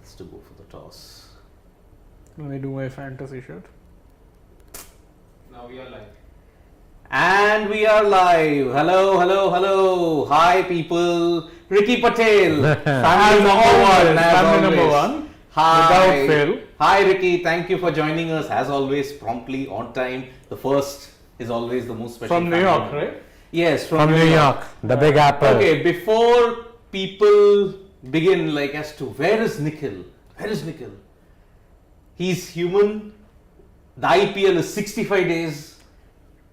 Has to go for the toss. Let me do my fantasy shirt. Now we are live. And we are live. Hello, hello, hello. Hi, people. Ricky Patel. Family number one. Hi. Without fail. Hi, Ricky. Thank you for joining us as always, promptly, on time. The first is always the most special. From New York, right? Yes, From New York, the Big Apple. Okay, before people begin as to where is Nikhil? Where is Nikhil? He's human. The IPL is 65 days.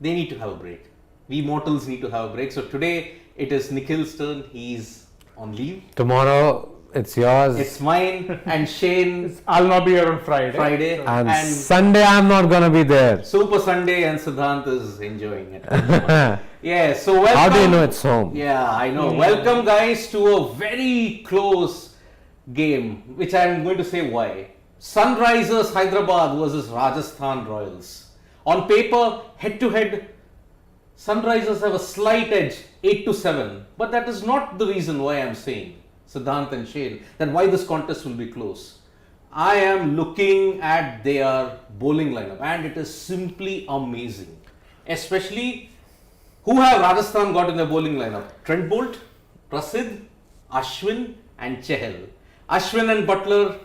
They need to have a break. We mortals need to have a break. So today it is Nikhil's turn. He's on leave. Tomorrow it's yours. It's mine and Shane. I'll not be here on Friday. And Sunday I'm not gonna be there. Super Sunday and Siddhant is enjoying it. Yeah, so welcome. How do you know it's home? Yeah, I know. Welcome guys to a very close game, which I am going to say why. Sunrisers Hyderabad versus Rajasthan Royals. On paper, head to head, Sunrisers have a slight edge, 8-7. But that is not the reason why I am saying, Siddhant and Shane, that why this contest will be close. I am looking at their bowling lineup and it is simply amazing. Especially, who have Rajasthan got in their bowling lineup? Trent Bolt, Prasidh, Ashwin and Chahal. Ashwin and Butler,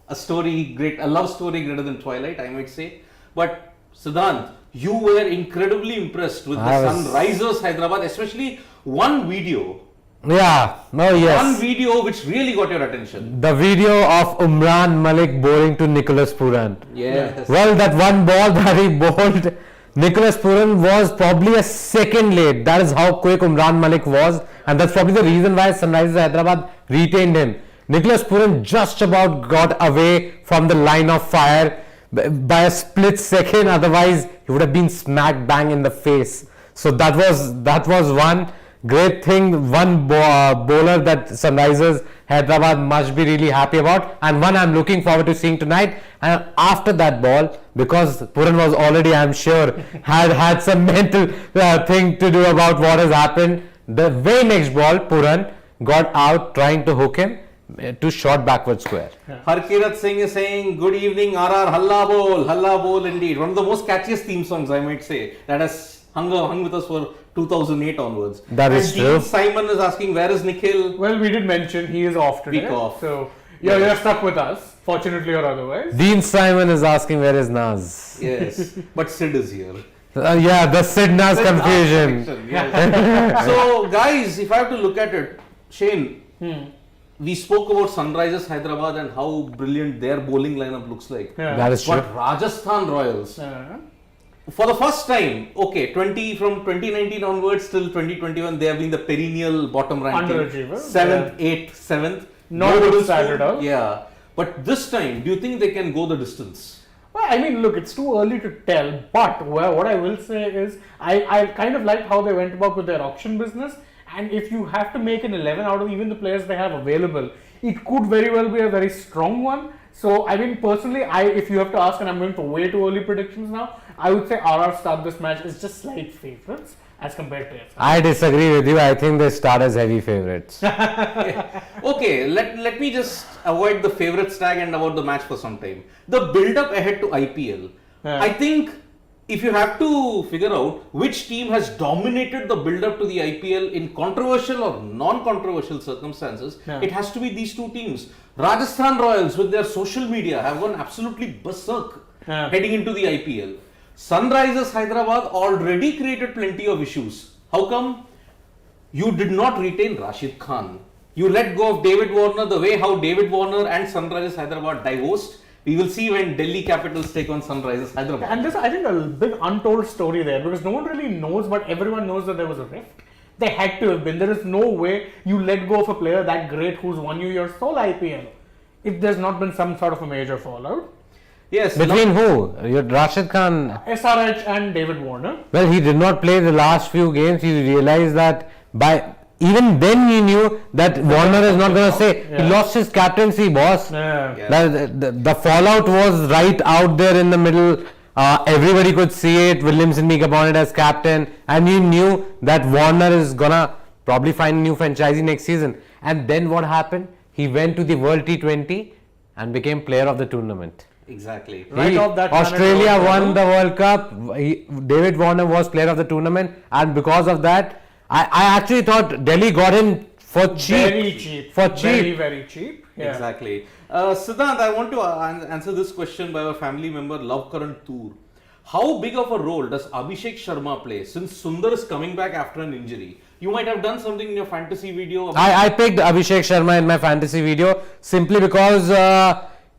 a love story greater than Twilight, I might say. But Siddhant, you were incredibly impressed with the Sunrisers Hyderabad, especially one video. Yeah, yes. One video which really got your attention. The video of Umran Malik bowling to Nicholas Pooran. Yes. Well, that one ball that he bowled, Nicholas Pooran was probably a second late. That is how quick Umran Malik was. And that's probably the reason why Sunrisers Hyderabad retained him. Nicholas Pooran just about got away from the line of fire by a split second. Otherwise, he would have been smack bang in the face. So that was one great thing. One bowler that Sunrisers Hyderabad must be really happy about, and one I'm looking forward to seeing tonight. And after that ball, because Pooran was already, I'm sure, had some mental thing to do about what has happened. The very next ball, Pooran got out trying to hook him to short backward square. Harkirat Singh is saying, good evening RR, Halla Bol indeed. One of the most catchiest theme songs, I might say, that has hung with us for 2008 onwards. That is true. Dean Simon is asking, where is Nikhil? Well, we did mention he is off today. Week off. So you're stuck with us, fortunately or otherwise. Dean Simon is asking, where is Naz? Yes, but Sid is here. Yeah, the Sid Naz confusion. Yes. So guys, if I have to look at it, Shane, we spoke about Sunrisers Hyderabad and how brilliant their bowling lineup looks like. Yeah. That is true. But Rajasthan Royals, for the first time, from 2019 onwards till 2021, they have been the perennial bottom ranking. Underachiever. 7th, 8th, 7th. Not a good start at all. Yeah. But this time, do you think they can go the distance? Well, I mean, look, it's too early to tell. But what I will say is, I kind of liked how they went about with their auction business. And if you have to make an 11 out of even the players they have available, it could very well be a very strong one. So, I mean, personally, if you have to ask, and I'm going for way too early predictions now, I would say RR start this match is just slight favorites as compared to SR. I disagree with you. I think they start as heavy favorites. Okay, let me just avoid the favourite tag and about the match for some time. The build-up ahead to IPL. I think if you have to figure out which team has dominated the build-up to the IPL in controversial or non-controversial circumstances, it has to be these two teams. Rajasthan Royals with their social media have gone absolutely berserk heading into the IPL. Sunrisers Hyderabad already created plenty of issues. How come? You did not retain Rashid Khan. You let go of David Warner the way how David Warner and Sunrisers Hyderabad divorced. We will see when Delhi Capitals take on Sunrisers Hyderabad. And there's, I think, a big untold story there because no one really knows, but everyone knows that there was a rift. They had to have been. There is no way you let go of a player that great who's won you your sole IPL if there's not been some sort of a major fallout. Yes. Between who? Rashid Khan? SRH and David Warner. Well, he did not play the last few games. He realized that even then he knew that Warner is not going to say. He lost his captaincy, boss. The fallout was right out there in the middle. Everybody could see it. Williamson being appointed as captain, and you knew that Warner is gonna probably find a new franchisee next season. And then what happened? He went to the World T20 and became player of the tournament. Exactly. Right off that Australia planet, won the World Cup. David Warner was player of the tournament, and because of that, I actually thought Delhi got him for cheap. Very cheap. For cheap. Very, very cheap. Yeah. Exactly. Siddhant, I want to answer this question by our family member Love Current Tour. How big of a role does Abhishek Sharma play since Sundar is coming back after an injury? You might have done something in your fantasy video. I picked Abhishek Sharma in my fantasy video simply because,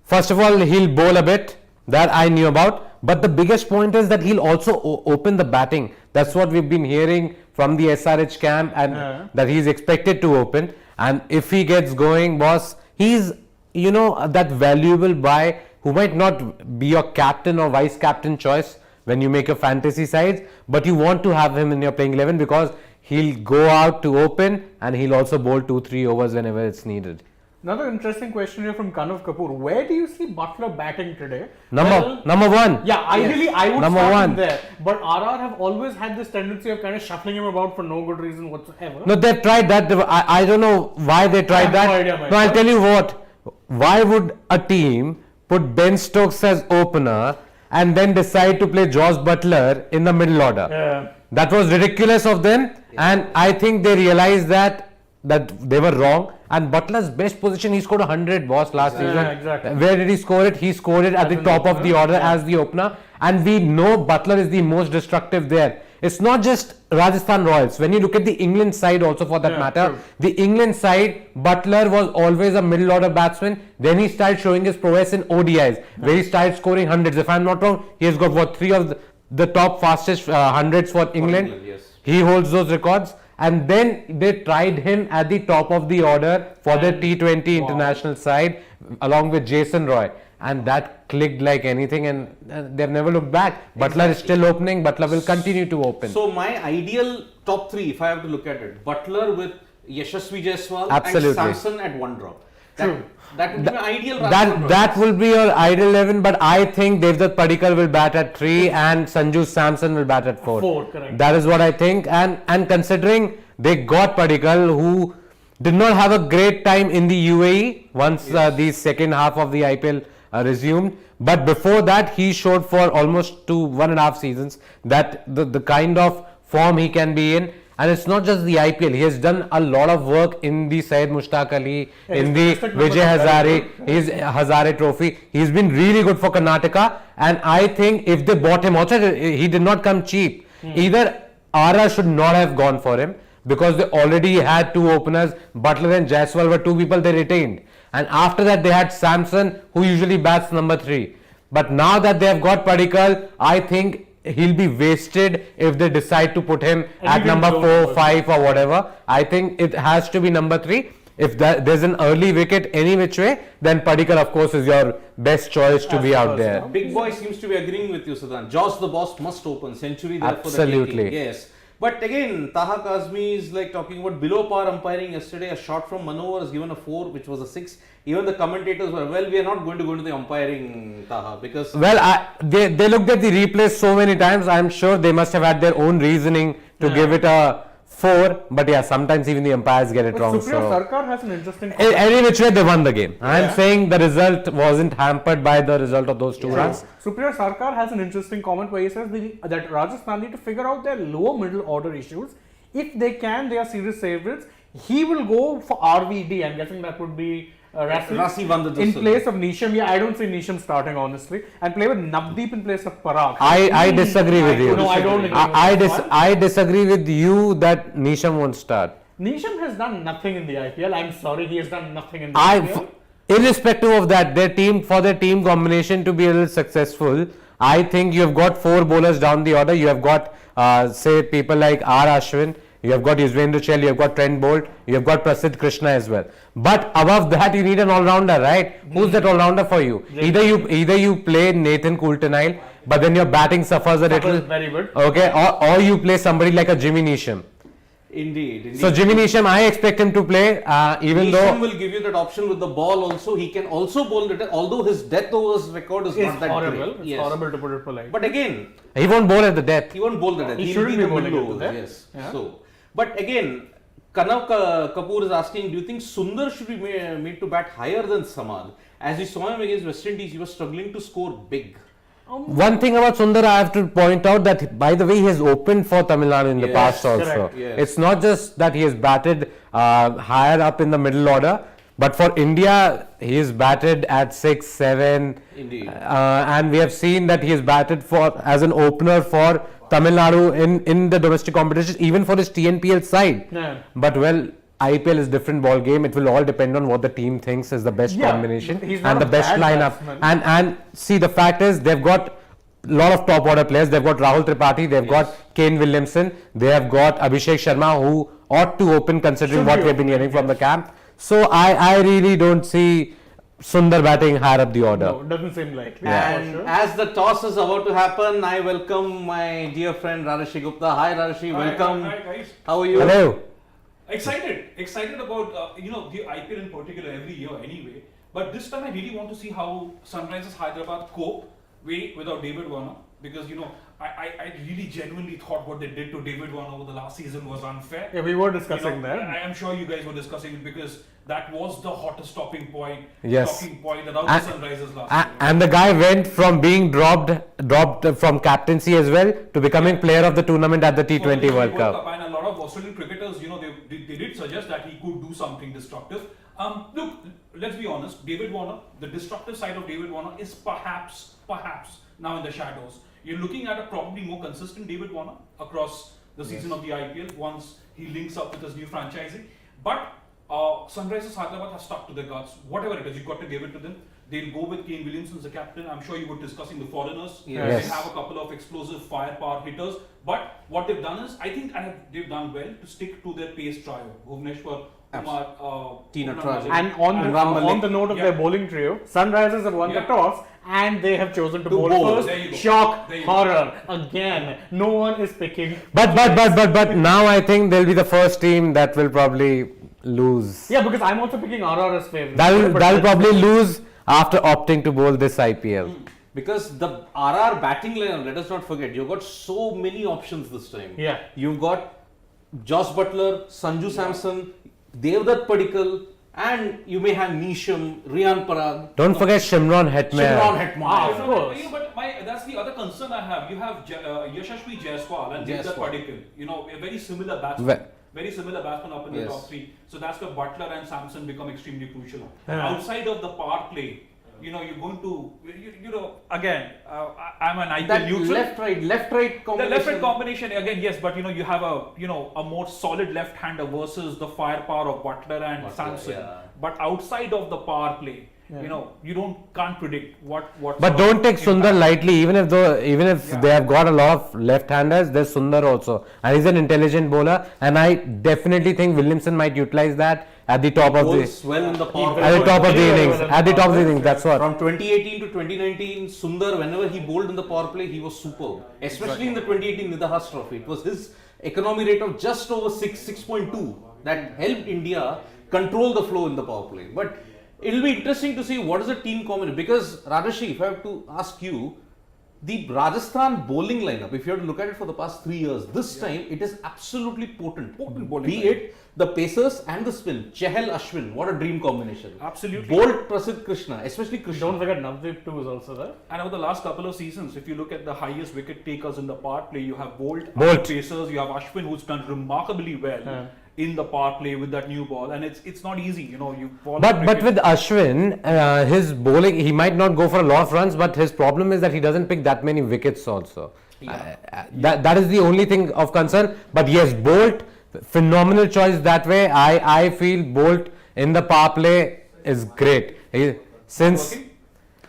first of all, he'll bowl a bit. That I knew about. But the biggest point is that he'll also open the batting. That's what we've been hearing from the SRH camp, and that he's expected to open. And if he gets going, boss, he's, that valuable buy who might not be your captain or vice captain choice when you make your fantasy sides, but you want to have him in your playing 11 because he'll go out to open and he'll also bowl 2-3 overs whenever it's needed. Another interesting question here from Kanav Kapoor. Where do you see Butler batting today? Number one. Yeah, ideally I would Number start one. him there. But RR have always had this tendency of kind of shuffling him about for no good reason whatsoever. No, they've tried that. I don't know why they tried have that. no idea No, I'll myself. tell you what. Why would a team put Ben Stokes as opener and then decide to play Josh Butler in the middle order? Yeah. That was ridiculous of them, and I think they realized that they were wrong. And Butler's best position, he scored 100, boss, last season. Exactly. Where did he score it? He scored it at the an top of the opener, order yeah. as the opener. And we know Butler is the most destructive there. It's not just Rajasthan Royals. When you look at the England side also for that matter, true. the England side, Butler was always a middle order batsman. Then he started showing his prowess in ODIs, where he started scoring hundreds. If I'm not wrong, he has got 3 of the top fastest hundreds for England. Yes. He holds those records. And then they tried him at the top of the order for the T20 international side along with Jason Roy. And that clicked like anything, and they've never looked back. Butler is still opening. Butler will continue to open. So my ideal top 3, if I have to look at it, Butler with Yashasvi Jaiswal Absolutely. and Samson at 1 drop. True. That would be my ideal. Rajasthan That Royals. will be your ideal 11, but I think Devdutt Padikkal will bat at 3 and Sanju Samson will bat at 4. 4, correct. That is what I think, and considering they got Padikkal, who did not have a great time in the UAE once the second half of the IPL resumed, but before that he showed for almost 1.5 seasons that the kind of form he can be in. And it's not just the IPL. He has done a lot of work in the Syed Mushtaq Ali, in the Vijay Hazare, his Hazare Trophy. He's been really good for Karnataka. And I think if they bought him also, he did not come cheap. Either Ara should not have gone for him because they already had 2 openers. Butler and Jaiswal were 2 people they retained. And after that they had Samson, who usually bats number 3. But now that they have got Padikkal, I think he'll be wasted if they decide to put him at number 4, 5 or whatever. I think it has to be number 3. If there's an early wicket any which way, then Padikkal of course is your best choice to be out there. Big Boy seems to be agreeing with you, Siddhant. Josh the boss must open. Century there for the Absolutely. taking. Yes. But again, Taha Kazmi is like talking about below par umpiring yesterday. A shot from Manohar is given a 4, which was a 6. Even the commentators were, well, we are not going to go into the umpiring, Taha, because... Well, they looked at the replays so many times. I'm sure they must have had their own reasoning to give it a 4. But yeah, sometimes even the umpires get it wrong. Supriya So Sarkar has an interesting any which way they won the game. I'm saying the result wasn't hampered by the result of those 2 runs. Supriya Sarkar has an interesting comment where he says that Rajasthan need to figure out their lower middle order issues. If they can, they are serious favourites. He will go for RVD. I'm guessing that would be Rasi van der in Dussel. place of Nisham. Yeah, I don't see Nisham starting honestly, and play with Navdeep in place of Parag. I disagree with you. No, I don't agree with that one. I disagree with you that Nisham won't start. Nisham has done nothing in the IPL. I'm sorry, he has done nothing in the IPL. Irrespective of that, their team combination to be a little successful, I think you have got 4 bowlers down the order. You have got say people like R. Ashwin, you have got Yuzvendra Chahal, you have got Trent Bolt, you have got Prasidh Krishna as well. But above that, you need an all-rounder, right? Who's that all-rounder for you? Either you play Nathan Coulter-Nile, but then your batting suffers a little. Very good. Okay, or you play somebody like a Jimmy Neesham. Indeed. So Jimmy Neesham, I expect him to play, even though Neesham will give you that option with the ball also. He can also bowl it, although his death overs record is not that horrible. great. It's horrible to put it polite. But again, he won't bowl at the death. he won't bowl the death. He He'll shouldn't be be the bowling middle it to overs, death. yes. Yeah. So, but again, Kanav Kapoor is asking, do you think Sundar should be made to bat higher than Samad? as you saw him against West Indies, he was struggling to score big. One thing about Sundar, I have to point out that, by the way, he has opened for Tamil Nadu in the Yes, past also. correct, yes. It's not just that he has batted higher up in the middle order, but for India, he is batted at 6, 7. Indeed. And we have seen that he is batted for as an opener for Tamil Nadu in the domestic competition, even for his TNPL side. Yeah. But well, IPL is different ball game. It will all depend on what the team thinks is the best Yeah, combination he's not and the a best bad lineup. batsman. And see, the fact is they've got a lot of top order players. They've got Rahul Tripathi, they've got Kane Williamson, they have got Abhishek Sharma, who ought to open considering Should what be we've been opening, hearing from the camp. So I really don't see Sundar batting higher up the order. No, doesn't seem likely. And For sure. as the toss is about to happen, I welcome my dear friend Rajesh Gupta. Hi Rajesh, welcome. Hi guys. How are you? Hello. Excited about the IPL in particular every year anyway. But this time I really want to see how Sunrisers Hyderabad cope without David Warner, because I really genuinely thought what they did to David Warner over the last season was unfair. Yeah, we were discussing that. I am sure you guys were discussing it because that was the hottest talking point Yes. about the Sunrisers last year. And the guy went from being dropped from captaincy as well to becoming player of the tournament at the T20 World Cup. And a lot of Australian cricketers, they did suggest that he could do something destructive. Look, let's be honest. David Warner, the destructive side of David Warner is perhaps now in the shadows. You're looking at a probably more consistent David Warner across the season of the IPL once he links up with his new franchisee. But Sunrisers Hyderabad has stuck to their guts. Whatever it is, you've got to give it to them. They'll go with Kane Williamson as the captain. I'm sure you were discussing the foreigners. Yes. They have a couple of explosive firepower hitters. But what they've done is, I think they've done well to stick to their pace trio. Bhuvneshwar, Kumar, Tina Umran Trajan. Malik. And on the note of Yeah. their bowling trio, Sunrisers have won the Yeah. toss and they have chosen to bowl bowl. first. There you go. Shock, There you go. horror. Again, no one is picking. But now I think they'll be the first team that will probably lose. Yeah, because I'm also picking RR as favorite. That'll But probably lose after opting to bowl this IPL. Because the RR batting lineup, let us not forget, you've got so many options this time. Yeah. You've got Josh Butler, Sanju Samson, Devdutt Padikkal, and you may have Neesham, Riyan Parag. Don't forget Shimron Hetmyer. Shimron Hetmyer. Of course. But that's the other concern I have. You have Yashasvi Jaiswal and Devdutt Jaiswal. Padikkal. A very similar batsman. Very similar batsman up in the Yes. top three. So that's where Butler and Samson become extremely crucial. Yeah. Outside of the power play, you're going to, again, I'm an IPL That neutral. left right The combination. left-right combination again, yes, but you have a more solid left-hander versus the firepower of Butler and Samson. yeah. But outside of the power play, Yeah. you can't predict what. But sort don't of take Sundar impact. lightly. Even if they have got a lot of left-handers, there's Sundar also, and he's an intelligent bowler. And I definitely think Williamson might utilize that at the top of Bowls the well in the He power will. at the top of the Very innings. well in At the the top of the power innings. play. That's what. From 2018 to 2019, Sundar, whenever he bowled in the power play, he was superb. Especially in the 2018 Nidahas Trophy. It was his economy rate of just over 6.2 that helped India control the flow in the power play. But it'll be interesting to see what is the team combination. Because Rajesh, if I have to ask you, the Rajasthan bowling lineup, if you have to look at it for the past 3 years, this time it is absolutely potent. Potent bowling Be lineup. it the pacers and the spin. Chahal Ashwin, what a dream combination. Absolutely. Bolt Prasidh Krishna, especially Krishna. Don't forget Navdeep too is also there. And over the last couple of seasons, if you look at the highest wicket takers in the power play, you have Bolt. Pacers, you have Ashwin, who's done remarkably well Yeah. in the power play with that new ball, and it's not easy. You follow But cricket. with Ashwin, his bowling, he might not go for a lot of runs, but his problem is that he doesn't pick that many wickets also. That is the only thing of concern. But yes, Bolt, phenomenal choice that way. I feel Bolt in the power play is great. Since Working?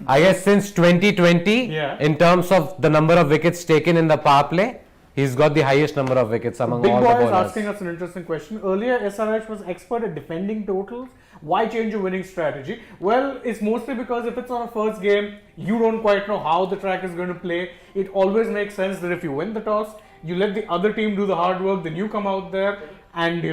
I guess since 2020, Yeah. in terms of the number of wickets taken in the power play, he's got the highest number of wickets among Big all the Boy is bowlers. asking us an interesting question. Earlier, SRH was expert at defending totals. Why change a winning strategy? Well, it's mostly because if it's on a first game, you don't quite know how the track is going to play. It always makes sense that if you win the toss, you let the other team do the hard work, then you come out there and,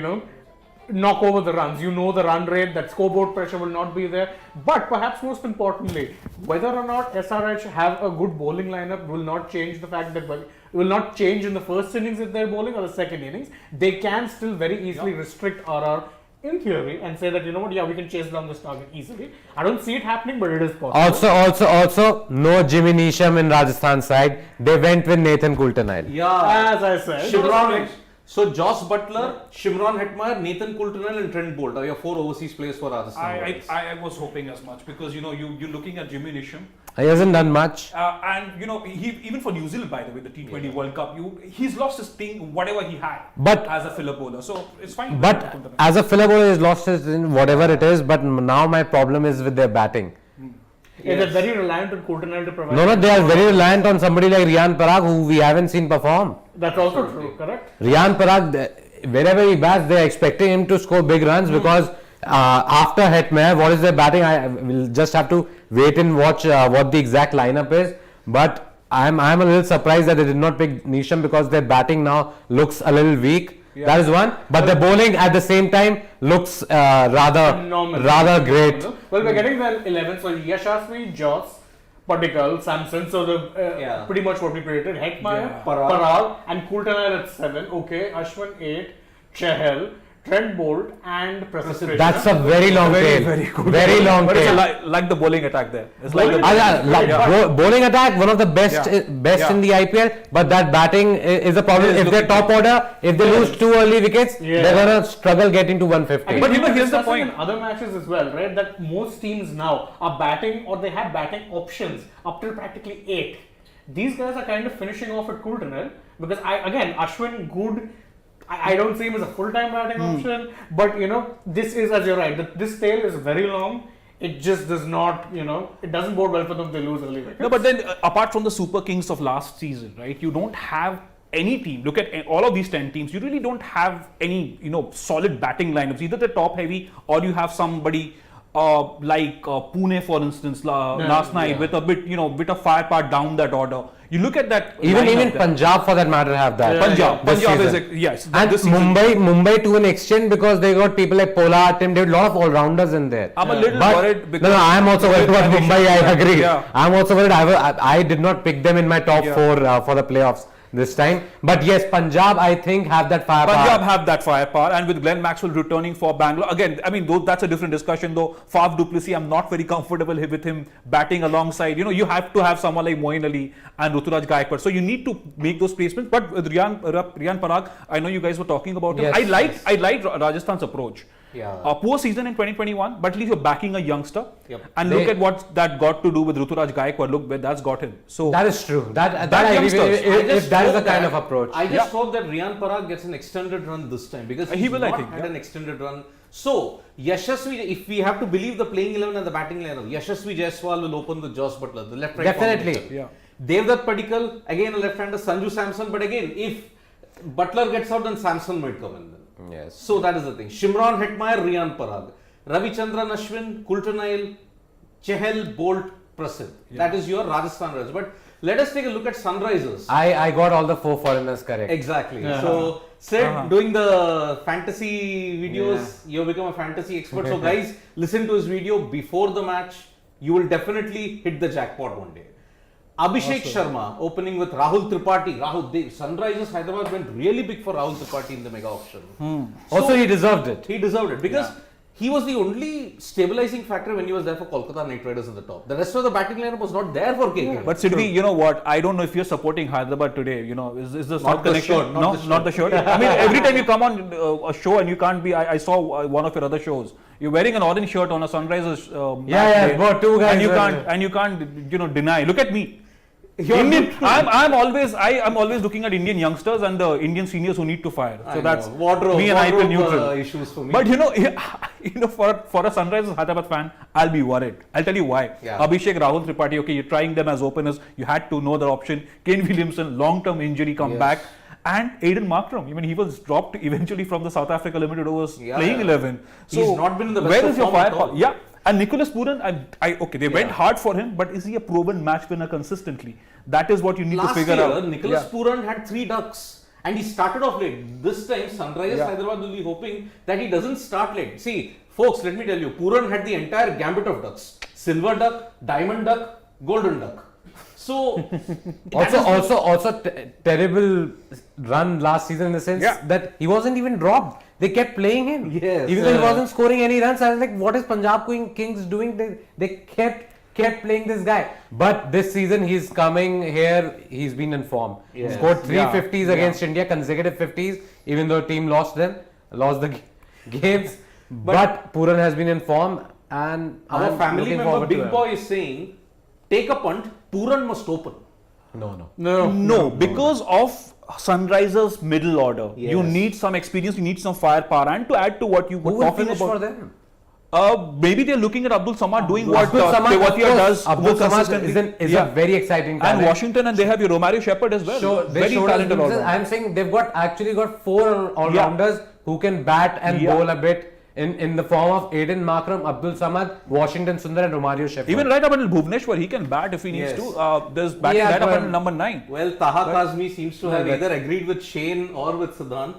knock over the runs. You know the run rate, that scoreboard pressure will not be there. But perhaps most importantly, whether or not SRH have a good bowling lineup will not change the fact that it will not change in the first innings if they're bowling or the second innings. They can still very easily restrict RR in theory, and say that, you know what, yeah, we can chase down this target easily. I don't see it happening, but it is possible. Also, no Jimmy Neesham in Rajasthan side. They went with Nathan Coulter-Nile. Yeah. As I said, Shimron. So Josh Butler, Shimron Hetmeyer, Nathan Coulter-Nile and Trent Bolt are your 4 overseas players for Rajasthan. I was hoping as much because you're looking at Jimmy Neesham. He hasn't done much. And he even for New Zealand, by the way, the T20 World Cup, he's lost his thing, whatever he had, But as a filler bowler. So it's fine. But as a filler bowler, he's lost his in whatever it is. But now my problem is with their batting. yeah, they're very reliant on Coulter-Nile to provide. No, they are very reliant on somebody like Riyan Parag, who we haven't seen perform. That's also true, correct? Riyan Parag, wherever he bats, they're expecting him to score big runs because after Hetmeyer, what is their batting? I will just have to wait and watch what the exact lineup is. But I'm a little surprised that they did not pick Neesham because their batting now looks a little weak. Yeah. That is one. But the bowling at the same time looks Phenomenal. rather great. Well, we're getting the 11. So Yashasvi, Joss, Padikkal, Samson. So the pretty much what we predicted. Hetmeyer, Parag, and Coulter-Nile at 7. Okay, Ashwin 8, Chahal, Trent Bolt, and Precipitation. That's a very long tail. Very good. Very long But tail. it's like the bowling attack there. It's like Bowling attack, one of the best Yeah. in the IPL, but that batting is a problem. If they're top order, if they lose 2 early wickets, they're gonna struggle getting to 150. But we were here's the discussing point. in other matches as well, right? That most teams now are batting or they have batting options up till practically 8. These guys are kind of finishing off at Coulter-Nile because Ashwin good. I don't see him as a full-time batting option, but this is, as you're right, this tail is very long. It just does not, it doesn't bode well for them if they lose early wickets. No, but then apart from the Super Kings of last season, right? You don't have any team. Look at all of these 10 teams. You really don't have any, solid batting lineups. Either they're top heavy or you have somebody like Pune, for instance, last night with a bit of firepower down that order. You look at that. Even Punjab, for that matter, have that. Punjab is yes. And Mumbai to an extent because they got people like Pollard, Tim David, a lot of all-rounders in there. I'm a little worried because I am also worried about Mumbai. I agree. Yeah. I'm also worried. I did not pick them in my top 4 for the playoffs this time. But yes, Punjab, I think, have that firepower. Punjab have that firepower, and with Glenn Maxwell returning for Bangalore, again, I mean, that's a different discussion though. Faf du Plessis, I'm not very comfortable with him batting alongside. You have to have someone like Moeen Ali and Ruturaj Gaikwad. So you need to make those placements. But with Riyan Parag, I know you guys were talking about him. Yes, I like Rajasthan's approach. Yeah. A poor season in 2021, but at least you're backing a youngster. Yep. And look at what that got to do with Ruturaj Gaikwad. Look where that's got him. So that is true. That I agree with. If that is the kind of approach. I just hope that Riyan Parag gets an extended run this time because He will, not I think, had an extended run. So Yashasvi, if we have to believe the playing 11 and the batting lineup, Yashasvi Jaiswal will open with Josh Butler, the left-right Definitely. combination. yeah. Devdutt Padikkal, again a left-hander, Sanju Samson, but again, if Butler gets out, then Samson might come in then. Yes. So that is the thing. Shimron Hetmeyer, Riyan Parag, Ravichandran Ashwin, Coulter-Nile, Chahal, Bolt, Prasidh. That is your Rajasthan Royals. But let us take a look at Sunrisers. I got all the 4 foreigners correct. Exactly. Yeah. So, Sid, doing the fantasy videos, you've become a fantasy expert. So, guys, listen to his video before the match. You will definitely hit the jackpot one day. Abhishek Sharma opening with Rahul Tripathi. Sunrisers Hyderabad went really big for Rahul Tripathi in the mega auction. Also, he deserved it. He deserved it because he was the only stabilizing factor when he was there for Kolkata Knight Riders at the top. The rest of the batting lineup was not there for KK. But Sidvi, you know what? I don't know if you're supporting Hyderabad today. Is the Not the connection? shirt, Not the shirt. I mean, every time you come on a show and you can't be. I saw one of your other shows. You're wearing an orange shirt on a Sunrisers match day, but 2 guys. and you can't deny. Look at me. Indian, I'm always looking at Indian youngsters and the Indian seniors who need to fire. So that's wardrobe, me and IPL neutral. Issues for me. But for a Sunrisers Hyderabad fan, I'll be worried. I'll tell you why. Yeah. Abhishek, Rahul Tripathi, okay, you're trying them as openers. You had to know the option. Kane Williamson, long-term injury come back. And Aiden Markram, he was dropped eventually from the South Africa Limited Overs playing 11. So he's not been in the best where of is your form at firepower? all. Yeah. And Nicholas Pooran, they went hard for him, but is he a proven match winner consistently? That is what you need to figure out. Nicholas Pooran had 3 ducks and he started off late. This time, Sunrisers Hyderabad will be hoping that he doesn't start late. See, folks, let me tell you, Pooran had the entire gambit of ducks. Silver duck, diamond duck, golden duck. So, Also terrible run last season in the sense that he wasn't even dropped. they kept playing him. Yes. Even though he wasn't scoring any runs, I was like, what is Punjab Kings doing? They kept playing this guy. But this season he's coming here, he's been in form. Yes. Scored 3 Yeah. 50s against India, consecutive 50s, even though team lost the games. But Puran has been in form, and Our I'm family looking member forward to Big him. Boy is saying, take a punt, Puran must open. No. No, because of Sunrisers' middle order. You Yes. need some experience, you need some firepower. And to add to what you Who were will talking finish about, for them? maybe they're looking at Abdul Samad doing what Abdul Samad, of Tewatia course, does Abdul more Samad consistently. is a very exciting talent. And Washington, and they have your Romario Shepherd as well. So they Very showed us talented glimpses. all-rounder. I'm saying they've actually got 4 all-rounders who can bat and Yeah. bowl a bit in the form of Aiden Markram, Abdul Samad, Washington Sundar and Romario Shepherd. Even right up until Bhuvneshwar, he can bat if he needs Yes. to. There's batting Yeah, right up but- until number 9. Well, Taha Kazmi seems to have either agreed with Shane or with Siddhan.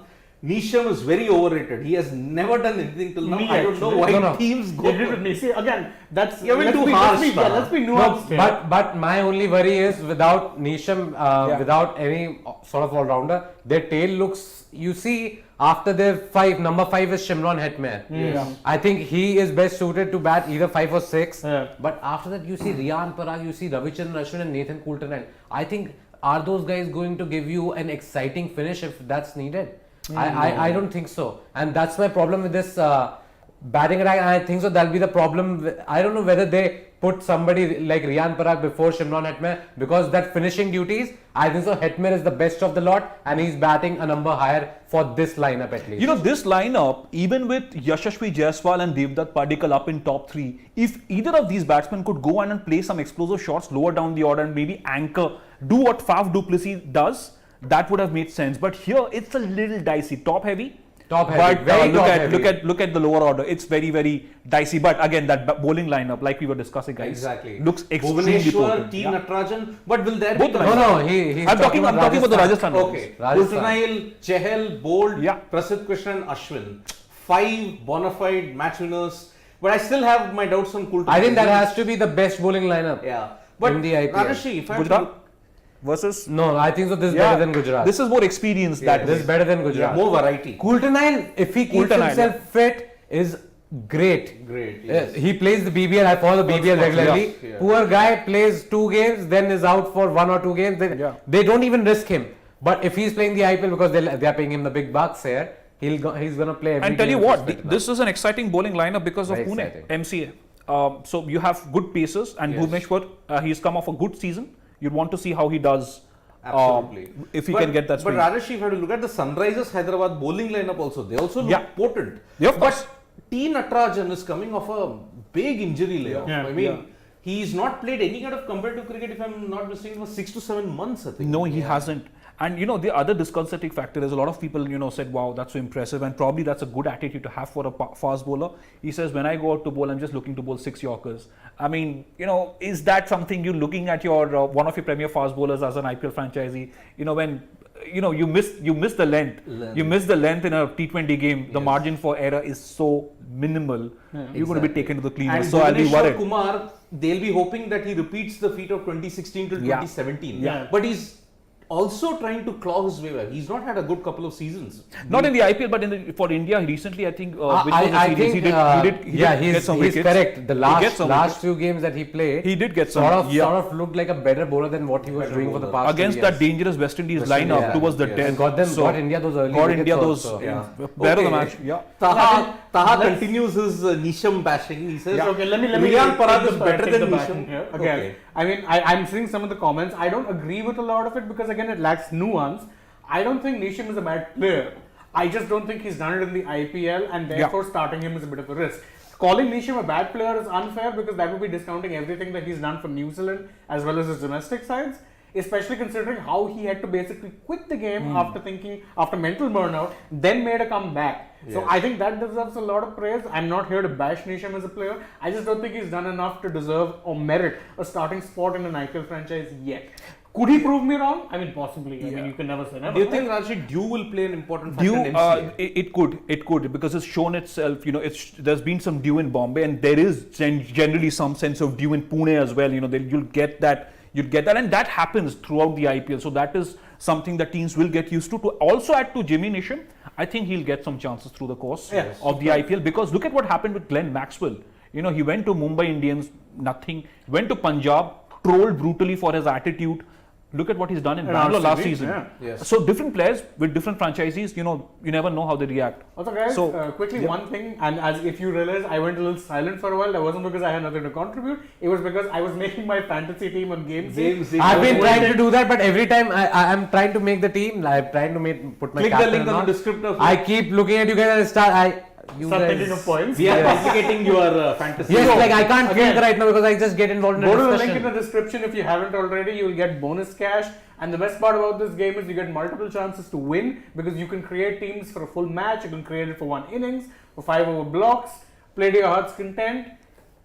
Nisham is very overrated. He has never done anything till now. Me, I don't know actually. why No. teams go. You agree with me? See, again, that's You're let's too be- harsh, let's be- Taha. let's be No, nuanced here. but my only worry is without Nisham, without any sort of all-rounder, their tail looks. You see, after their number 5 is Shimron Hetmare. Yes. I think he is best suited to bat either 5 or 6. Yeah. But after that, you see Riyan Parag, you see Ravichandran Ashwin and Nathan Coulter. I think, are those guys going to give you an exciting finish if that's needed? I don't think so. And that's my problem with this batting attack. And I think so that'll be the problem. I don't know whether they put somebody like Riyan Parag before Shimron Hetmare, because that finishing duties, I think so Hetmare is the best of the lot and he's batting a number higher for this lineup at least. You know, this lineup, even with Yashasvi Jaiswal and Devdutt Padikkal up in top 3, if either of these batsmen could go on and play some explosive shots lower down the order and maybe anchor, do what Faf du Plessis does, that would have made sense. But here, it's a little dicey. Top heavy. Top heavy, But very look top at heavy. look at the lower order. It's very, very dicey. But again, that bowling lineup, like we were discussing, guys, Exactly. looks extremely Bhuvaneshwar, potent. T. Yeah. Natarajan. But will there Both be... the he's I'm talking about the Rajasthan. Okay. Rajasthan. Kultanail, Chehel, Bold, Yeah. Prasidh Krishnan, Ashwin. 5 bona fide match winners. But I still have my doubts on Kultanail. I think that has to be the best bowling lineup. Yeah. But in the IPL. Rajesh, if I have to Gujarat look- versus... No, I think so this is better than Gujarat. This is more experience that This way. is better than Gujarat. more variety. Coulter-Nile, if he keeps Coulter-Nile, himself fit, is great. Great. Yes. He plays the BBL. I follow the BBL regularly. yeah. Poor guy plays 2 games, then is out for 1 or 2 games. They don't even risk him. But if he's playing the IPL because they are paying him the big bucks here, he's going to play every And tell game you of what, his fit. this is an exciting bowling lineup because of Very Pune, exciting. MCA. So you have good paces, and Yes. Bhuvneshwar, he's come off a good season. You'd want to see how he does. Absolutely. If he But- can get that But swing. Rajesh, if you have to look at the Sunrisers Hyderabad bowling lineup also, they also look Yeah. potent. Yeah, of course. But T. Natarajan is coming off a big injury layoff. Yeah. I mean, Yeah. he's not played any kind of competitive cricket, if I'm not mistaken, for 6 to 7 months, I think. No, he hasn't. And you know, the other disconcerting factor is a lot of people, said, wow, that's so impressive. And probably that's a good attitude to have for a fast bowler. He says, when I go out to bowl, I'm just looking to bowl 6 Yorkers. I mean, is that something you're looking at your one of your premier fast bowlers as an IPL franchisee? When you miss the length. You miss the length in a T20 game. The margin for error is so minimal. You're going to be taken to the cleaners. And So I'll be Bhuvaneshwar worried. Kumar, they'll be hoping that he repeats the feat of 2016 till Yeah. 2017. Yeah. But he's also trying to claw his way back. He's not had a good couple of seasons. Not in the IPL, but for India recently, I think. Which was the I series? think, he did he's get some he's wickets. correct. The He gets some last wickets. few games that he played, He did get some. sort of looked like a better bowler than what he was doing for the past Against 2 that years. dangerous West Indies West Indies, lineup yeah. towards the Yes. 10th. And got India those early Got wickets India those also. better Okay. the match. Yeah. Taha continues his Nisham bashing. He says, Okay, let me Riyan Parag take is the- better take than the back Nisham. in here. Again, Okay. I mean, I'm seeing some of the comments. I don't agree with a lot of it because again, it lacks nuance. I don't think Nisham is a bad player. I just don't think he's done it in the IPL, and therefore starting him is a bit of a risk. Calling Nisham a bad player is unfair because that would be discounting everything that he's done for New Zealand as well as his domestic sides. Especially considering how he had to basically quit the game after mental burnout, then made a comeback. So Yes. I think that deserves a lot of praise. I'm not here to bash Nisham as a player. I just don't think he's done enough to deserve or merit a starting spot in an IPL franchise yet. Could he prove me wrong? I mean, possibly. I mean, you can never say never. Do you think Rajesh Dew will play an important factor in Dew, MCA? it could because it's shown itself. There's been some dew in Bombay, and there is generally some sense of dew in Pune as well. You'll get that. you'd get that, and that happens throughout the IPL. So that is something that teams will get used to. To also add to Jimmy Nisham, I think he'll get some chances through the course of the IPL, because look at what happened with Glenn Maxwell. You know, he went to Mumbai Indians, nothing. Went to Punjab, trolled brutally for his attitude. Look at what he's done in Bangalore last season. Yeah. Yes. So different players with different franchises, you know, you never know how they react. Also, guys, quickly, one thing, and as if you realize, I went a little silent for a while. That wasn't because I had nothing to contribute. It was because I was making my fantasy team on Gamezy. I've been trying to do that, but every time I'm trying to make the team, I'm trying to put my Click the captain link on the descriptor. I keep looking at you guys and start Thinking of points. We are complicating your fantasy. Yes, like I can't Again, think right now because I just get involved in Go a to the discussion. link in the description if you haven't already. You will get bonus cash. And the best part about this game is you get multiple chances to win, because you can create teams for a full match. You can create it for one innings, for 5 over blocks. Play to your heart's content.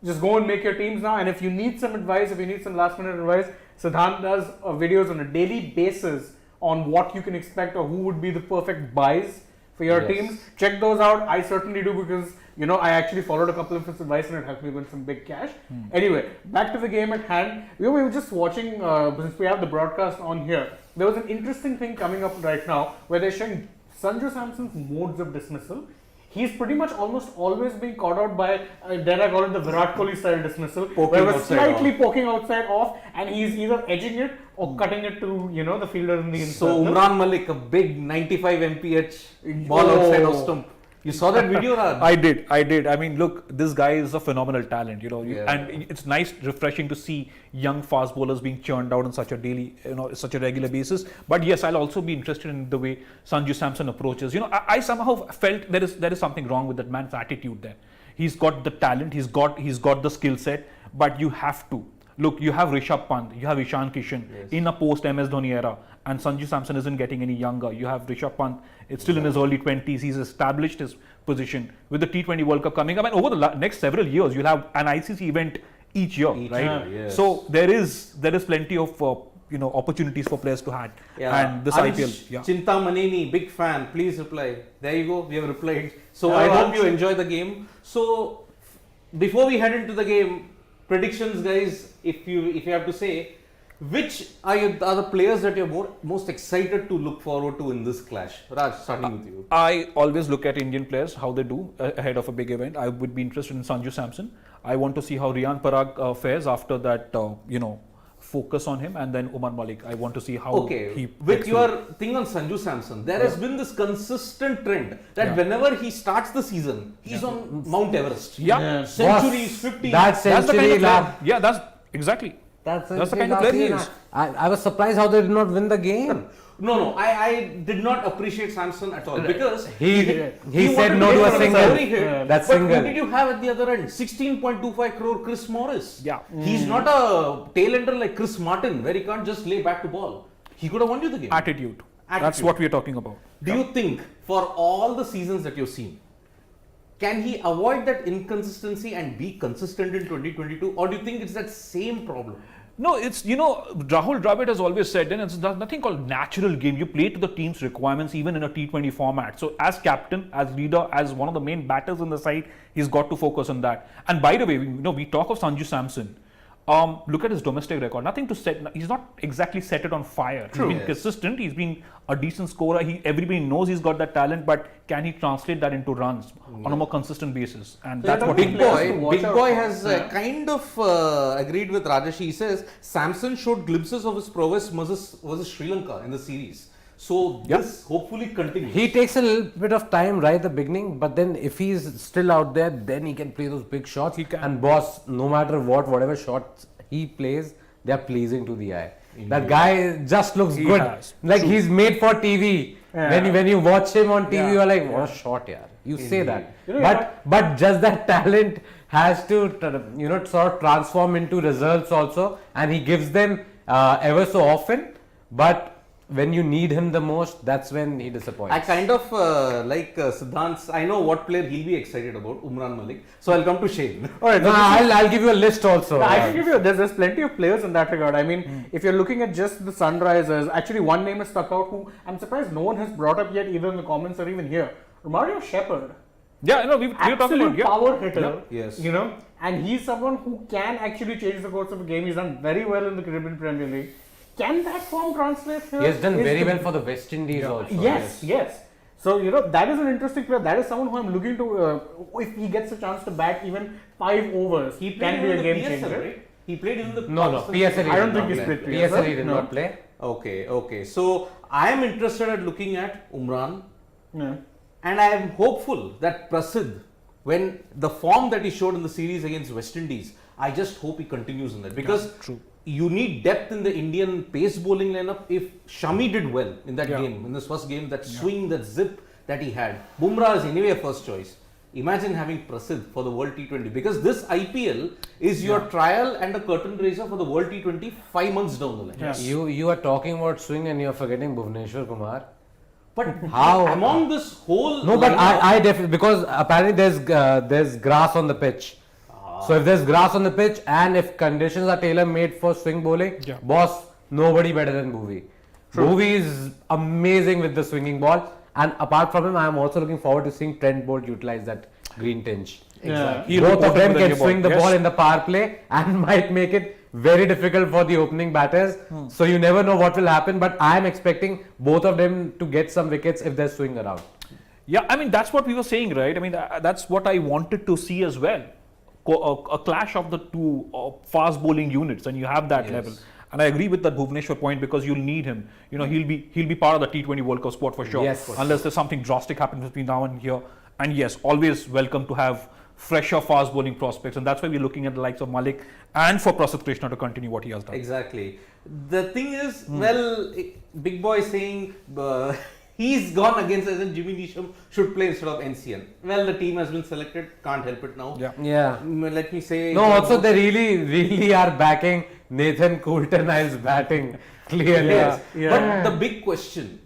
Just go and make your teams now. And if you need some advice, if you need some last minute advice, Siddhant does videos on a daily basis on what you can expect or who would be the perfect buys for your teams. Check those out. I certainly do, because you know I actually followed a couple of his advice and it helped me win some big cash. Anyway, back to the game at hand. We were just watching, since we have the broadcast on here, there was an interesting thing coming up right now where they're showing Sanju Samson's modes of dismissal. He's pretty much almost always being caught out by, dare I call it the Virat Kohli style dismissal, where we're slightly poking outside off, and he's either edging it or cutting it to, you know, the fielder in the inside. So Umran Malik, a big 95 mph ball outside of stump. You saw that video, Raj? I did. I mean, look, this guy is a phenomenal talent, you know, and it's nice, refreshing to see young fast bowlers being churned out on such a daily, you know, such a regular basis. But yes, I'll also be interested in the way Sanju Samson approaches. You know, I somehow felt there is something wrong with that man's attitude there. He's got the talent, he's got the skill set, but you have to. Look, you have Rishabh Pant, you have Ishan Kishan in a post-MS Dhoni era, and Sanju Samson isn't getting any younger. You have Rishabh Pant, it's still in his early 20s. He's established his position with the T20 World Cup coming up, and over the next several years, you'll have an ICC event each year, right? Year, yes. So there is plenty of you know, opportunities for players to have, and this IPL. Chinta Maneni, big fan. Please reply. There you go. We have replied. So I hope you enjoy the game. So before we head into the game, predictions, guys. If you have to say, which are the players that you're most excited to look forward to in this clash? Raj, starting with you. I always look at Indian players, how they do ahead of a big event. I would be interested in Sanju Samson. I want to see how Riyan Parag fares after that, you know, focus on him, and then Umar Malik. I want to see how he. With your thing on Sanju Samson, there has been this consistent trend that whenever he starts the season, he's on Mount Everest. Centuries, 50. That's the kind of century. player. Yeah, that's exactly. That's the kind of player he is. I was surprised how they did not win the game. No, I did not appreciate Samson at all, because He wanted said no go to a for single. every hit. That's But single. who did you have at the other end? 16.25 crore Chris Morris. Yeah. He's not a tail ender like Chris Martin, where he can't just lay back to ball. He could have won you the game. Attitude. That's what we're talking about. Do you think, for all the seasons that you've seen, can he avoid that inconsistency and be consistent in 2022, or do you think it's that same problem? No, it's, you know, Rahul Dravid has always said, and it's nothing called natural game. You play to the team's requirements even in a T20 format. So as captain, as leader, as one of the main batters in the side, he's got to focus on that. And by the way, you know, we talk of Sanju Samson. Look at his domestic record. Nothing to set. He's not exactly set it on fire. True. He's been consistent. He's been a decent scorer. Everybody knows he's got that talent, but can he translate that into runs on a more consistent basis? And So that's what Big watch out Boy for. has kind of agreed with Rajesh. He says Samson showed glimpses of his prowess versus Sri Lanka in the series. So this hopefully continues. He takes a little bit of time right at the beginning, but then if he's still out there, then he can play those big shots. He can. And boss, no matter whatever shots he plays, they're pleasing to the eye. That guy just looks good. Like he's made for TV. When you watch him on TV, you're like, what a shot, yeah. You say that. But just that talent has to, you know, sort of transform into results also, and he gives them ever so often. But when you need him the most, that's when he disappoints. I kind of like Siddhant's. I know what player he'll be excited about, Umran Malik. So I'll come to Shane. All right, No, I'll give you a list also. I can give you. There's plenty of players in that regard. I mean, if you're looking at just the Sunrisers, actually one name has stuck out who I'm surprised no one has brought up yet, either in the comments or even here. Romario Shepherd. Yeah, no, we were talking absolute about, yeah. power hitter. Yeah. Yes. You know, and he's someone who can actually change the course of a game. He's done very well in the Caribbean Premier League. Can that form translate here? He has done Is very the- well for the West Indies also. Yes. So, you know, that is an interesting player. That is someone who I'm looking to, if he gets a chance to bat even 5 overs, He can played be in a the game PSL, changer. right? He played in the No, Pakistan- PSL. I don't did think he's not played play. PSL. PSL he did No. not play. Okay. So I am interested at looking at Umran, Yeah. and I am hopeful that Prasidh, when the form that he showed in the series against West Indies, I just hope he continues in that, because true. you need depth in the Indian pace bowling lineup. If Shami did well in that Yeah. game, in this first game, that swing, that zip that he had, Bumrah is anyway a first choice. Imagine having Prasidh for the World T20, because this IPL is your trial and a curtain raiser for the World T20 5 months down the line. Yeah. You are talking about swing and you are forgetting Bhuvneshwar Kumar. But How? among this whole No, but lineup- I definitely, because apparently there's grass on the pitch. So if there's grass on the pitch and if conditions are tailor made for swing bowling, Yeah. boss, nobody better than Bhuvi. Bhuvi is amazing with the swinging ball, and apart from him, I am also looking forward to seeing Trent Bolt utilize that green tinge. Exactly. He'll Both be of them perfect with the can new swing the ball. ball Yes. in the power play and might make it very difficult for the opening batters. So you never know what will happen, but I am expecting both of them to get some wickets if they're swing around. Yeah, I mean, that's what we were saying, right? I mean, that's what I wanted to see as well. A clash of the two fast bowling units, and you have that Yes. level. And I agree with that Bhuvneshwar point, because you'll need him. You know, he'll be part of the T20 World Cup squad for sure. Yes. Unless there's something drastic happens between now and here. And yes, always welcome to have fresher fast bowling prospects, and that's why we're looking at the likes of Malik and for Prasidh Krishna to continue what he has done. Exactly. The thing is, well, Big Boy saying he's gone against us and Jimmy Neesham should play instead of NCN. Well, the team has been selected, can't help it now. Yeah. Yeah. Let me say. No, also they really are backing Nathan Coulter-Nile's batting clearly. Yes. Yeah. But the big question,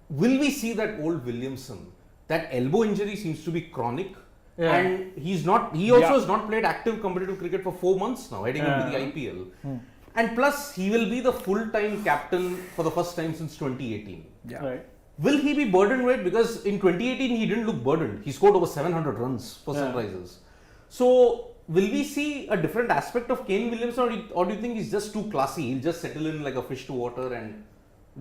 will we see that old Williamson? That elbow injury seems to be chronic. Yeah. And he also Yeah. has not played active competitive cricket for 4 months now, heading into the IPL. And plus, he will be the full-time captain for the first time since 2018. Yeah. Right. Will he be burdened with it? Because in 2018, he didn't look burdened. He scored over 700 runs for Yeah. Sunrisers. So, will we see a different aspect of Kane Williamson, or do you think he's just too classy? He'll just settle in like a fish to water and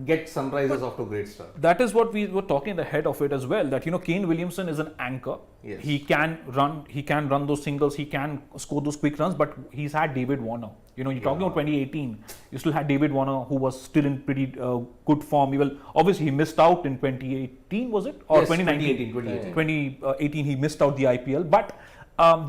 get Sunrisers off to a great start? That is what we were talking at the head of it as well, that, you know, Kane Williamson is an anchor. Yes. He can run those singles, he can score those quick runs, but he's had David Warner. You know, you're talking about 2018, you still had David Warner, who was still in pretty good form. Well, obviously he missed out in 2018, was it? Or Yes, 2019? 2018. 2018 he missed out the IPL, but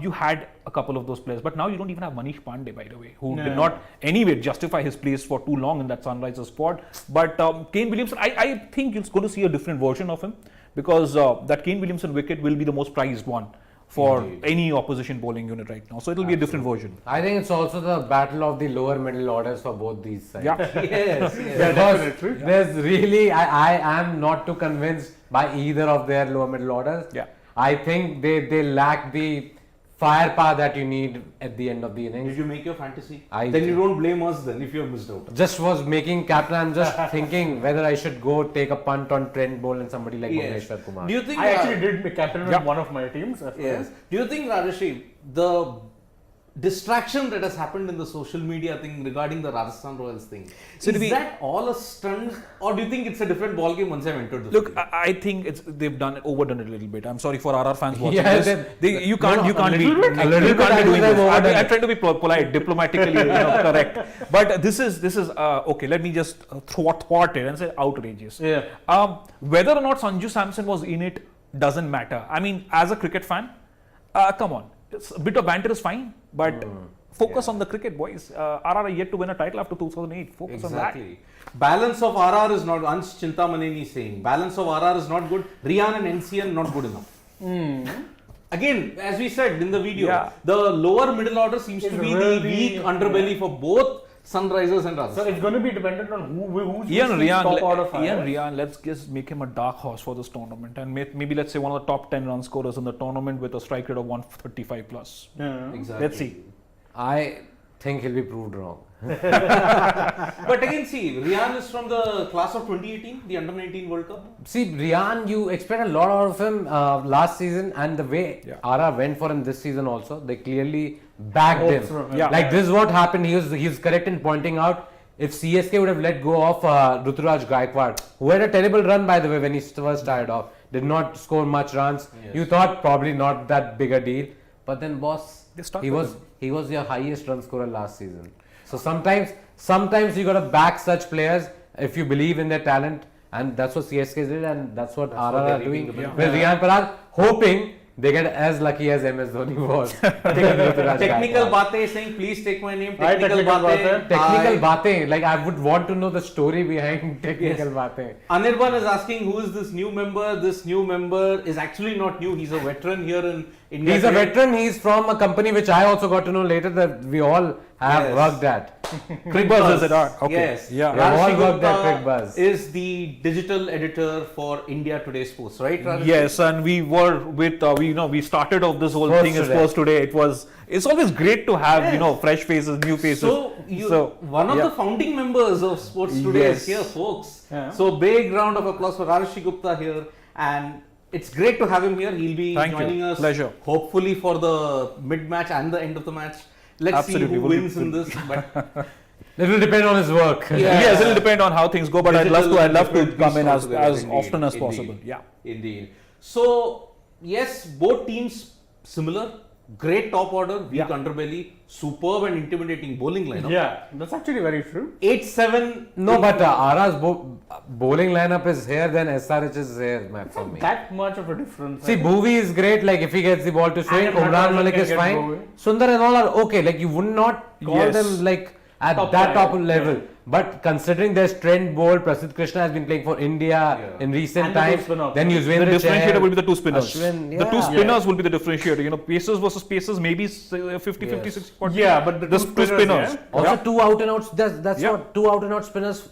you had a couple of those players. But now you don't even have Manish Pandey, by the way, who did not anyway justify his place for too long in that Sunrisers squad. But Kane Williamson, I think you're going to see a different version of him, because that Kane Williamson wicket will be the most prized one for any opposition bowling unit right now. So it'll be a different version. I think it's also the battle of the lower middle orders for both these sides. Yeah. Yes. Because there's really, I am not too convinced by either of their lower middle orders. Yeah. I think they lack the firepower that you need at the end of the innings. Did you make your fantasy? I Then did. you don't blame us then if you have missed out. Just was making captain. I'm just thinking whether I should go take a punt on Trent Bolt and somebody like Yes. Bhuvneshwar Kumar. Do you think? I actually did make captain Yeah. of one of my teams. Yes. Do you think, Rajashi, the distraction that has happened in the social media thing regarding the Rajasthan Royals thing, So to is be- that all a stunt, or do you think it's a different ball game once I've entered the Look, field? I think they've overdone it a little bit. I'm sorry for RR fans watching Yeah, this. You a can't be little bit, you I can't be think doing they've this. overdone I'm it. trying to be polite, diplomatically, correct. But this is okay. Let me just thwart it and say outrageous. Yeah. Whether or not Sanju Samson was in it doesn't matter. I mean, as a cricket fan, come on, a bit of banter is fine, but focus on the cricket, boys. RR are yet to win a title after 2008. Focus on that. Exactly. Balance of RR is not, Ansh Chintamaneni saying, balance of RR is not good. Rian and NCN not good enough. Again, as we said in the video, Yeah. the lower middle order seems to It's be really- the weak underbelly for both Sunrisers and Rajasthan. So it's going to be dependent on who's Ian top Rian, order five. let's just make him a dark horse for this tournament, and maybe let's say one of the top 10 run scorers in the tournament with a strike rate of 135 plus. Yeah. Exactly. Let's see. I think he'll be proved wrong. But again, see, Rian is from the class of 2018, the Under-19 World Cup. See, Rian, you expect a lot out of him last season, and the way Ara went for him this season also, they clearly backed him. Like this is what happened. He was correct in pointing out, if CSK would have let go of Ruturaj Gaikwad, who had a terrible run by the way when he first started off, did not score much runs. Yes. You thought probably not that big a deal, but then boss, They stuck he with was your highest run scorer last season. So sometimes you gotta back such players if you believe in their talent, and that's what CSK did, and that's what RR they're are reaping doing the benefits. with Riyan Parag, hoping they get as lucky as MS Dhoni was. Technical Bate saying, please take my name. Hi, Technical Technical Bate. Technical Batein, like I would want to know the story behind Technical Yes. Batein. Anirban is asking, who is this new member? This new member is actually not new. He's a veteran here in India. He's a veteran, he's from a company which I also got to know later that we all have Yes. worked at. Crickbuzz is it? Okay. Yes. Yeah. We have all Rashi worked at Gupta Crickbuzz. is the digital editor for India Today Sports, right? Rashi? Yes, and we were with we started off this whole Sports thing as Today. Sports Today. It's always great to have fresh faces, new faces. So, one of the founding members of Sports Today is here, folks. Yeah. So, big round of applause for Rashi Gupta here, and it's great to have him here. He'll be Thank you. joining us, Pleasure. hopefully for the mid-match and the end of the match. Let's Absolutely. see who Would be wins in this. But It will depend on his work. Yeah. Yes, it'll depend on how things go, but I'd love to Digital come in beast as altogether, often as indeed, possible. indeed. Yeah. Indeed. So, yes, both teams similar. Great top order, weak underbelly, superb and intimidating bowling lineup. Yeah, that's actually very true. 8-7. No, but Ara's bowling lineup is here, then SRH is here for me. That much of a difference. See, Bhuvi is great, like if he gets the ball to swing, And Umran Malik can is get fine. Bhuvi. Sundar and all are okay, like you would not call Yes. them like at Top that top player. level. Yeah. But considering there's Trent Bolt, Prasidh Krishna has been playing for India in recent And the two times, spin-offs. then The Yuzvendra differentiator Chahal, will be the two spinners. Ashwin, The two yeah. spinners will be the differentiator. Pacers versus pacers, maybe 50, 50, 60, 40. Yeah, but the The two two spinners, spinners. yeah. Also, two out and outs. That's Yeah. what two out and out spinners,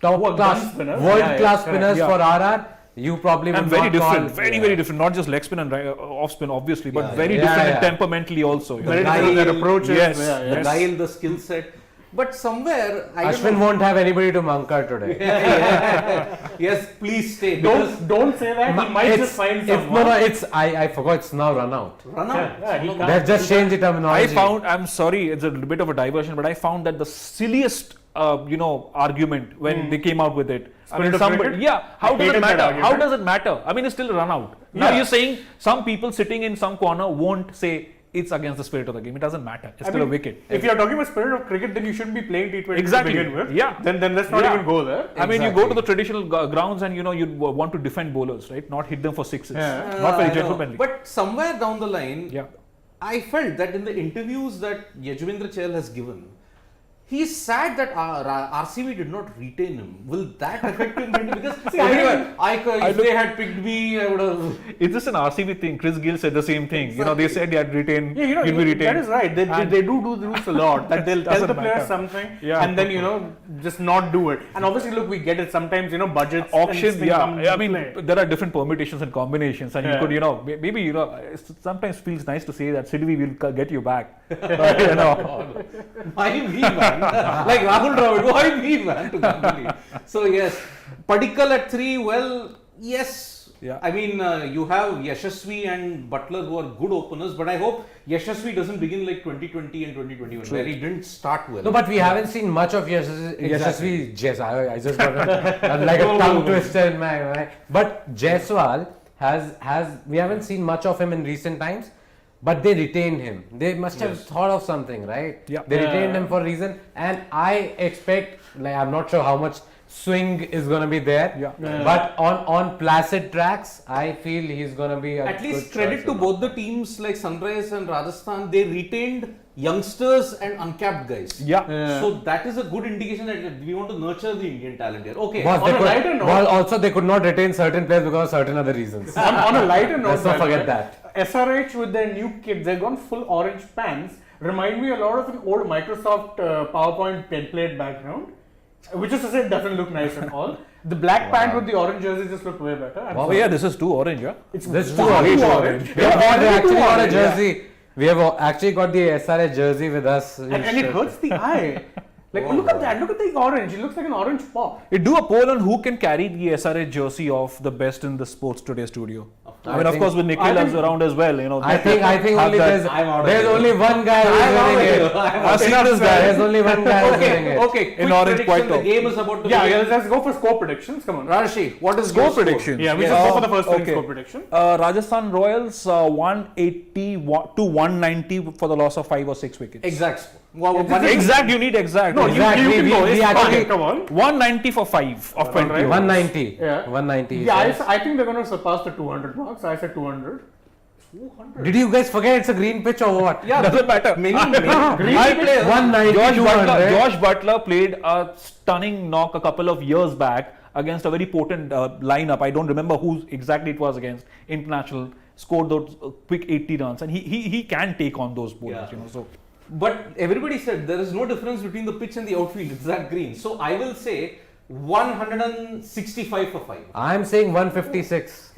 top Gun class, spinners. world Yeah, class yeah, spinners correct. for RR. You probably would And very not different, call, very different. Not just leg spin and off spin, obviously, but very Yeah, different yeah. temperamentally also. Very guy- different their approaches. Yes. Yeah, The yeah. guile, the skill set. But somewhere, I Ashwin don't know. won't have anybody to Mankar today. Yes, please stay. Because Don't say that. He might It's- just find it's, someone. no, it's I forgot it's now run out. run out. Yeah, he can't. They've just changed the terminology. I'm sorry, it's a bit of a diversion, but I found that the silliest, argument when they came out with it. Spirit of cricket? How I does it hated that matter? How argument. does it matter? I mean, it's still a run out. Now Yeah. you're saying some people sitting in some corner won't say it's against the spirit of the game. It doesn't matter. It's I still a mean, wicket. If you're talking about spirit of cricket, then you shouldn't be playing T20 Exactly. to begin with. Yeah. Then let's not Yeah. even go there. I mean, you go to the traditional grounds and you'd want to defend bowlers, right? Not hit them for sixes. Yeah. Not very I know. gentlemanly. But somewhere down the line, Yeah. I felt that in the interviews that Yajvendra Chahal has given, he's sad that RCB did not retain him. Will that affect him? Because if they had picked me, I would have. It's just an RCB thing. Chris Gill said the same thing. They said they'd retain. Yeah, you'd be retained. that is right. They do this a lot. That they'll tell Doesn't the players matter. something Yeah. and then just not do it. And obviously, look, we get it sometimes. Budgets Auction, and things come into I mean, play. there are different permutations and combinations, and Yeah. you could, maybe it sometimes feels nice to say that Sidvi will get you back. But, Why me, man? Like Rahul Dravid, why me, man? To Ganguli. So yes, Padikkal at 3. Well, yes. Yeah. I mean, you have Yashasvi and Butler who are good openers, but I hope Yashasvi doesn't begin like 2020 and 2021, where he didn't start well. No, but we haven't seen much of Yashasvi. Yes, I just got like a tongue twister in my mind. But Jaiswal we haven't seen much of him in recent times. But they retained him. They must have thought of something, right? Yeah. They retained him for a reason, and I expect, I'm not sure how much swing is going to be there. Yeah. But on placid tracks, I feel he's going to be a At least good credit choice. to both the teams like Sunrise and Rajasthan. They retained youngsters and uncapped guys. yeah. So that is a good indication that we want to nurture the Indian talent here. Okay. Boss, On a lighter note- also they could not retain certain players because of certain other reasons. on a lighter note, Let's not by the forget way, that. SRH with their new kit, they've gone full orange pants. Remind me a lot of an old Microsoft PowerPoint template background, which is to say it doesn't look nice at all. The black pant with the orange jersey just looked way better. I'm Oh sorry. yeah, this is too orange, yeah. It's This way too too orange. We have actually got a jersey. We have actually got the SRH jersey with us. And it hurts the eye. Like, Oh, look at boy. that. Look at the orange. It looks like an orange pop. Do a poll on who can carry the SRH jersey of the best in the Sports Today studio. I mean, of think- course, with Nicholas around as well, you know. I think have only that- there's I'm out of there's here. only one guy who's I'm out of winning here. it. I'm I've seen this guy. There's only one guy who's winning Okay, it. okay. Quick In orange, quite prediction. The top. game is about to Yeah, begin. let's go for score predictions. Come on. Rashi, what is Score your prediction? Yeah, we Yes. should go for the first inning Okay. score prediction. Rajasthan Royals 180 to 190 for the loss of 5 or 6 wickets. Exact score. One Exact, you need exact. No, Exactly, you can we- go. we It's actually- fine. Come on. 190 for 5 of 20. Alright. 190. Yeah. 190. he Yeah, says. I think they're going to surpass the 200 marks. I said 200. Did you guys forget it's a green pitch or what? Yeah, Doesn't matter. many I players. 190, Josh Butler played a stunning knock a couple of years back against a very potent lineup. I don't remember who exactly it was against. International, scored those quick 80 runs, and he can take on those bowlers. Yeah. You know, so But everybody said there is no difference between the pitch and the outfield. It's that green. So I will say 165 for 5. I'm saying 156.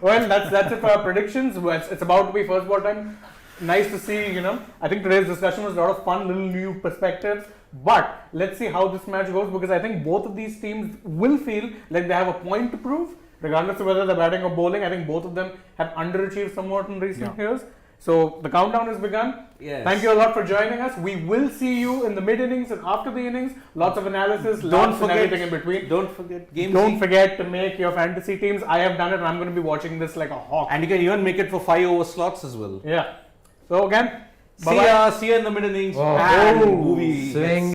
Well, that's it for our predictions. Well, it's about to be first ball time. Nice to see, you know. I think today's discussion was a lot of fun, little new perspectives. But let's see how this match goes, because I think both of these teams will feel like they have a point to prove, regardless of whether they're batting or bowling. I think both of them have underachieved somewhat in recent years. So the countdown has begun. Yes. Thank you a lot for joining us. We will see you in the mid innings and after the innings. Lots of analysis, lots and everything in between. Don't forget Gamezy. Don't forget to make your fantasy teams. I have done it and I'm going to be watching this like a hawk. And you can even make it for 5 over slots as well. Yeah. So again, See ya in the mid innings Oh. and Oh. movie. Swing.